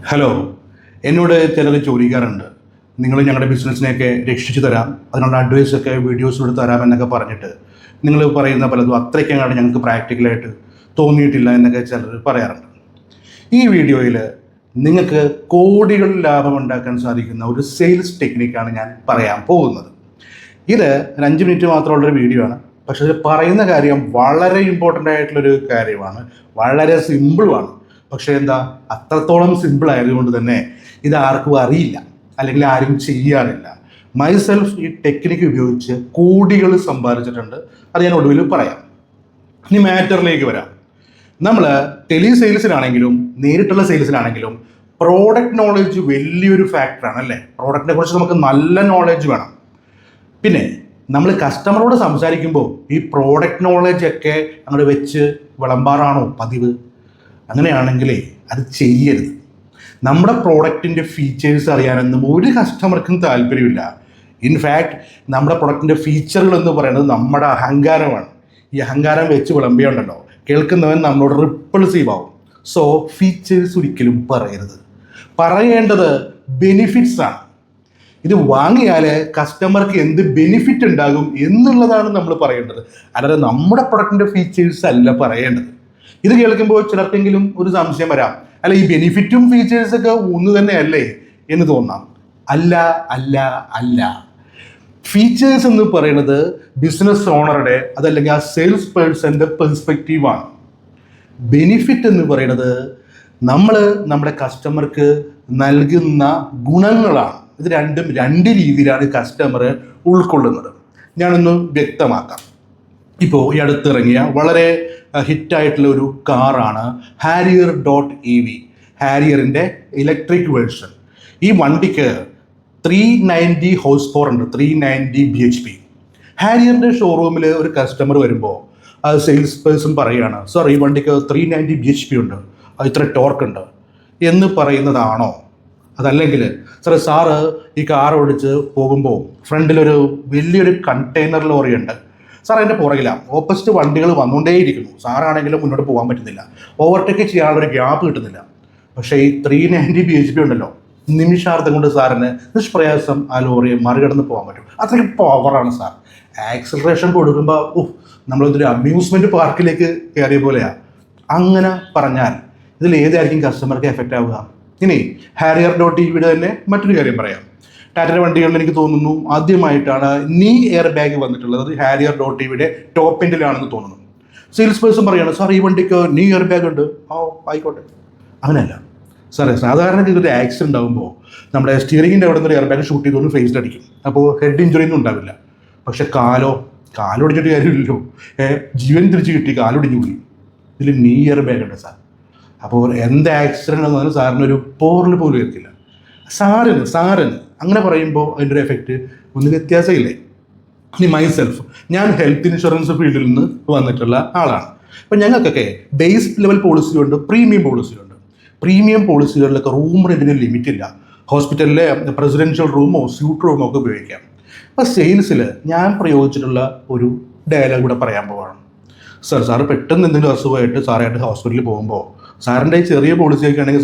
Hello, എന്നോട് ചിലർ ചോദിക്കാറുണ്ട്, നിങ്ങൾ ഞങ്ങളുടെ ബിസിനസ്സിനെയൊക്കെ രക്ഷിച്ചു തരാം, അതിനുള്ള അഡ്വൈസൊക്കെ വീഡിയോസിലൂടെ തരാമെന്നൊക്കെ പറഞ്ഞിട്ട് നിങ്ങൾ പറയുന്ന പലതും അത്രയ്ക്കങ്ങാണ്ട് ഞങ്ങൾക്ക് പ്രാക്ടിക്കലായിട്ട് തോന്നിയിട്ടില്ല എന്നൊക്കെ ചിലർ പറയാറുണ്ട്. ഈ വീഡിയോയിൽ നിങ്ങൾക്ക് കോടികൾ ലാഭമുണ്ടാക്കാൻ സാധിക്കുന്ന ഒരു സെയിൽസ് ടെക്നിക്കാണ് ഞാൻ പറയാൻ പോകുന്നത്. ഇത് ഒരു 5 മിനിറ്റ് മാത്രമുള്ളൊരു വീഡിയോ ആണ്. പക്ഷേ ഇത് പറയുന്ന കാര്യം വളരെ ഇമ്പോർട്ടൻ്റ് ആയിട്ടുള്ളൊരു കാര്യമാണ്, വളരെ സിമ്പിളുമാണ്. പക്ഷേ അത്രത്തോളം സിമ്പിൾ ആയതുകൊണ്ട് തന്നെ ഇത് ആർക്കും അറിയില്ല, അല്ലെങ്കിൽ ആരും ചെയ്യാറില്ല. മൈസെൽഫ് ഈ ടെക്നിക്ക് ഉപയോഗിച്ച് കോടികൾ സമ്പാദിച്ചിട്ടുണ്ട്. അത് ഞാൻ ഒടുവിൽ പറയാം. ഇനി മാറ്ററിലേക്ക് വരാം. നമ്മൾ ടെലി സെയിൽസിലാണെങ്കിലും നേരിട്ടുള്ള സെയിൽസിലാണെങ്കിലും പ്രോഡക്റ്റ് നോളജ് വലിയൊരു ഫാക്ടറാണ് അല്ലേ. പ്രോഡക്റ്റിനെ കുറിച്ച് നമുക്ക് നല്ല നോളജ് വേണം. പിന്നെ നമ്മൾ കസ്റ്റമറോട് സംസാരിക്കുമ്പോൾ ഈ പ്രോഡക്റ്റ് നോളജൊക്കെ അങ്ങോട്ട് വെച്ച് വിളമ്പാറാണോ പതിവ്? അങ്ങനെയാണെങ്കിലേ അത് ചെയ്യരുത്. നമ്മുടെ പ്രോഡക്റ്റിൻ്റെ ഫീച്ചേഴ്സ് അറിയാനൊന്നും ഒരു കസ്റ്റമർക്കും താല്പര്യമില്ല. ഇൻഫാക്റ്റ് നമ്മുടെ പ്രൊഡക്റ്റിൻ്റെ ഫീച്ചറുകൾ എന്ന് പറയുന്നത് നമ്മുടെ അഹങ്കാരമാണ്. ഈ അഹങ്കാരം വെച്ച് വിളമ്പിയുണ്ടല്ലോ, കേൾക്കുന്നവൻ നമ്മളോട് റിപ്പൾസീവ് ആവും. സോ ഫീച്ചേഴ്സ് ഒരിക്കലും പറയരുത്. പറയേണ്ടത് ബെനിഫിറ്റ്സ് ആണ്. ഇത് വാങ്ങിയാൽ കസ്റ്റമർക്ക് എന്ത് ബെനിഫിറ്റ് ഉണ്ടാകും എന്നുള്ളതാണ് നമ്മൾ പറയേണ്ടത്, അല്ലാതെ നമ്മുടെ പ്രൊഡക്റ്റിൻ്റെ ഫീച്ചേഴ്സ് അല്ല പറയേണ്ടത്. ഇത് കേൾക്കുമ്പോൾ ചിലർക്കെങ്കിലും ഒരു സംശയം വരാം, അല്ല ഈ ബെനിഫിറ്റും ഫീച്ചേഴ്സൊക്കെ ഒന്ന് തന്നെയല്ലേ എന്ന് തോന്നാം. അല്ല അല്ല അല്ല ഫീച്ചേഴ്സ് എന്ന് പറയുന്നത് ബിസിനസ് ഓണറുടെ അതല്ലെങ്കിൽ ആ സെയിൽസ് പേഴ്സൻ്റെ പെർസ്പെക്റ്റീവാണ്. ബെനിഫിറ്റ് എന്ന് പറയുന്നത് നമ്മൾ നമ്മുടെ കസ്റ്റമർക്ക് നൽകുന്ന ഗുണങ്ങളാണ്. ഇത് രണ്ടും രണ്ട് രീതിയിലാണ് കസ്റ്റമർ ഉൾക്കൊള്ളുന്നത്. ഞാനൊന്ന് വ്യക്തമാക്കാം. ഇപ്പോൾ ഈ അടുത്തിറങ്ങിയ വളരെ ഹിറ്റായിട്ടുള്ള ഒരു കാറാണ് Harrier.ev. ഹാരിയറിൻ്റെ ഇലക്ട്രിക് വേർഷൻ. ഈ വണ്ടിക്ക് 390 ഹോഴ്സ് പവർ ഉണ്ട്, 390 bhp. ഹാരിയറിൻ്റെ ഷോറൂമിൽ ഒരു കസ്റ്റമർ വരുമ്പോൾ അത് സെയിൽസ് പേഴ്സൺ പറയുകയാണ്, സാർ ഈ വണ്ടിക്ക് 390 bhp ഉണ്ട്, ഇത്ര ടോർക്ക് ഉണ്ട് എന്ന് പറയുന്നതാണോ? അതല്ലെങ്കിൽ സാറ് ഈ കാർ ഓടിച്ച് പോകുമ്പോൾ ഫ്രണ്ടിലൊരു വലിയൊരു കണ്ടെയ്നർ ലോറി ഉണ്ട്, സാർ അതിൻ്റെ പുറകിലാണ്, ഓപ്പോസിറ്റ് വണ്ടികൾ വന്നുകൊണ്ടേയിരിക്കുന്നു, സാറാണെങ്കിലും മുന്നോട്ട് പോകാൻ പറ്റുന്നില്ല, ഓവർടേക്ക് ചെയ്യാനുള്ളൊരു ഗ്യാപ്പ് കിട്ടുന്നില്ല. പക്ഷേ ഈ 390 bhp ഉണ്ടല്ലോ, നിമിഷാർത്ഥം കൊണ്ട് സാറിന് നിഷ്പ്രയാസം ആ ലോറിയെ മറികടന്ന് പോകാൻ പറ്റും. അത്രയ്ക്ക് പവറാണ് സാർ. ആക്സിലറേഷൻ കൊടുക്കുമ്പോൾ നമ്മളൊരു അമ്യൂസ്മെൻറ്റ് പാർക്കിലേക്ക് കയറിയ പോലെയാണ്. അങ്ങനെ പറഞ്ഞാൽ ഇതിൽ ഏതായിരിക്കും കസ്റ്റമർക്ക് എഫക്റ്റ് ആവുക? ഇനി Harrier.evയുടെ തന്നെ മറ്റൊരു കാര്യം പറയാം. ടാറ്റയുടെ വണ്ടികളിൽ എനിക്ക് തോന്നുന്നു ആദ്യമായിട്ടാണ് നീ എയർ ബാഗ് വന്നിട്ടുള്ളത്. അത് Harrier.evയുടെ ടോപ്പ് എൻഡിലാണെന്ന് തോന്നുന്നു. സെയിൽസ് പേഴ്സൺ പറയുകയാണ്, സാർ ഈ വണ്ടിക്ക് നീ എയർ ബാഗ് ഉണ്ട്. ആയിക്കോട്ടെ. അങ്ങനെയല്ല സാറേ, സാധാരണ ഇതൊരു ആക്സിഡൻ്റ് ആകുമ്പോൾ നമ്മുടെ സ്റ്റിയറിങ്ങിൻ്റെ അവിടെ നിന്ന് എയർ ബാഗ് ഷൂട്ട് ചെയ്തുകൊണ്ട് ഫേസിലടിക്കും. അപ്പോൾ ഹെഡ് ഇഞ്ചുറി ഒന്നും ഉണ്ടാവില്ല. പക്ഷെ കാലൊടിച്ചിട്ട് കാര്യമില്ലല്ലോ, ജീവൻ തിരിച്ച് കിട്ടി, കാലൊടിഞ്ഞു പോയി. ഇതിൽ നീ എയർ ബാഗ് ഉണ്ട് സാർ. അപ്പോൾ എന്ത് ആക്സിഡൻ്റ് എന്ന് പറഞ്ഞാൽ സാറിനൊരു പോറിൽ പോലും ഏൽക്കില്ല. സാറിന് അങ്ങനെ പറയുമ്പോൾ അതിൻ്റെ ഒരു എഫക്റ്റ് ഒന്ന് വ്യത്യാസമില്ലേ? ഇനി മൈസെൽഫ്, ഞാൻ ഹെൽത്ത് ഇൻഷുറൻസ് ഫീൽഡിൽ നിന്ന് വന്നിട്ടുള്ള ആളാണ്. അപ്പം ഞങ്ങൾക്കൊക്കെ ബേസ് ലെവൽ പോളിസിയുണ്ട്, പ്രീമിയം പോളിസിയുണ്ട്. പ്രീമിയം പോളിസികളിലൊക്കെ റൂം റെൻറ്റിന് ലിമിറ്റ് ഇല്ല. ഹോസ്പിറ്റലിലെ പ്രസിഡൻഷ്യൽ റൂമോ സ്യൂട്ട് റൂമോ ഒക്കെ ഉപയോഗിക്കാം. അപ്പോൾ സെയിൽസിൽ ഞാൻ പ്രയോഗിച്ചിട്ടുള്ള ഒരു ഡയലോഗ് ഇവിടെ പറയാൻ പോവാണ്. സാറ് പെട്ടെന്ന് എന്തെങ്കിലും അസുഖമായിട്ട് സാറായിട്ട് ഹോസ്പിറ്റലിൽ പോകുമ്പോൾ സാറിൻ്റെ ചെറിയ പോളിസിയൊക്കെ ആണെങ്കിൽ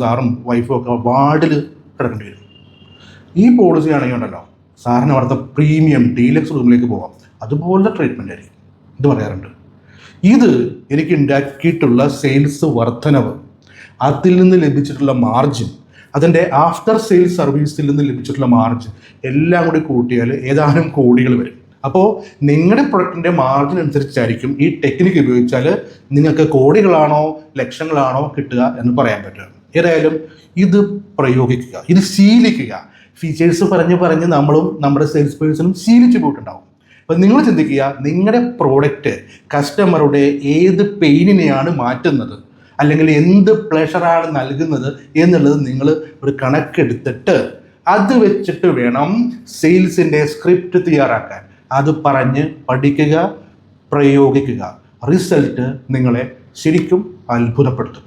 സാറും വൈഫും ഒക്കെ വാർഡിൽ കിടക്കേണ്ടി വരും. ഈ പോളിസി ആണെങ്കിൽ ഉണ്ടല്ലോ, സാറിന് അവിടുത്തെ പ്രീമിയം ഡീലക്സ് റൂമിലേക്ക് പോകാം. അതുപോലെ ട്രീറ്റ്മെൻ്റ് ആയിരിക്കും. ഇത് പറയാറുണ്ട്. ഇത് എനിക്ക് ഉണ്ടാക്കിയിട്ടുള്ള സെയിൽസ് വർധനവ്, അതിൽ നിന്ന് ലഭിച്ചിട്ടുള്ള മാർജിൻ, അതിൻ്റെ ആഫ്റ്റർ സെയിൽസ് സർവീസിൽ നിന്ന് ലഭിച്ചിട്ടുള്ള മാർജിൻ എല്ലാം കൂടി കൂട്ടിയാൽ ഏതാനും കോടികൾ വരും. അപ്പോൾ നിങ്ങളുടെ പ്രൊഡക്റ്റിൻ്റെ മാർജിൻ അനുസരിച്ചായിരിക്കും ഈ ടെക്നിക്ക് ഉപയോഗിച്ചാൽ നിങ്ങൾക്ക് കോടികളാണോ ലക്ഷങ്ങളാണോ കിട്ടുക എന്ന് പറയാൻ പറ്റുക. ഏതായാലും ഇത് പ്രയോഗിക്കുക, ഇത് ശീലിക്കുക. ഫീച്ചേഴ്സ് പറഞ്ഞ് നമ്മളും നമ്മുടെ സെയിൽസ് പേഴ്സണും ശീലിച്ചു പോയിട്ടുണ്ടാവും. അപ്പോൾ നിങ്ങൾ ചിന്തിക്കുക, നിങ്ങളുടെ പ്രോഡക്റ്റ് കസ്റ്റമറുടെ ഏത് പെയിനിനെയാണ് മാറ്റുന്നത്, അല്ലെങ്കിൽ എന്ത് പ്ലഷറാണ് നൽകുന്നത് എന്നുള്ളത് നിങ്ങൾ ഒരു കണക്കെടുത്തിട്ട് അത് വെച്ചിട്ട് വേണം സെയിൽസിൻ്റെ സ്ക്രിപ്റ്റ് തയ്യാറാക്കാൻ. അത് പറഞ്ഞ് പഠിക്കുക, പ്രയോഗിക്കുക. റിസൾട്ട് നിങ്ങളെ ശരിക്കും അത്ഭുതപ്പെടുത്തും.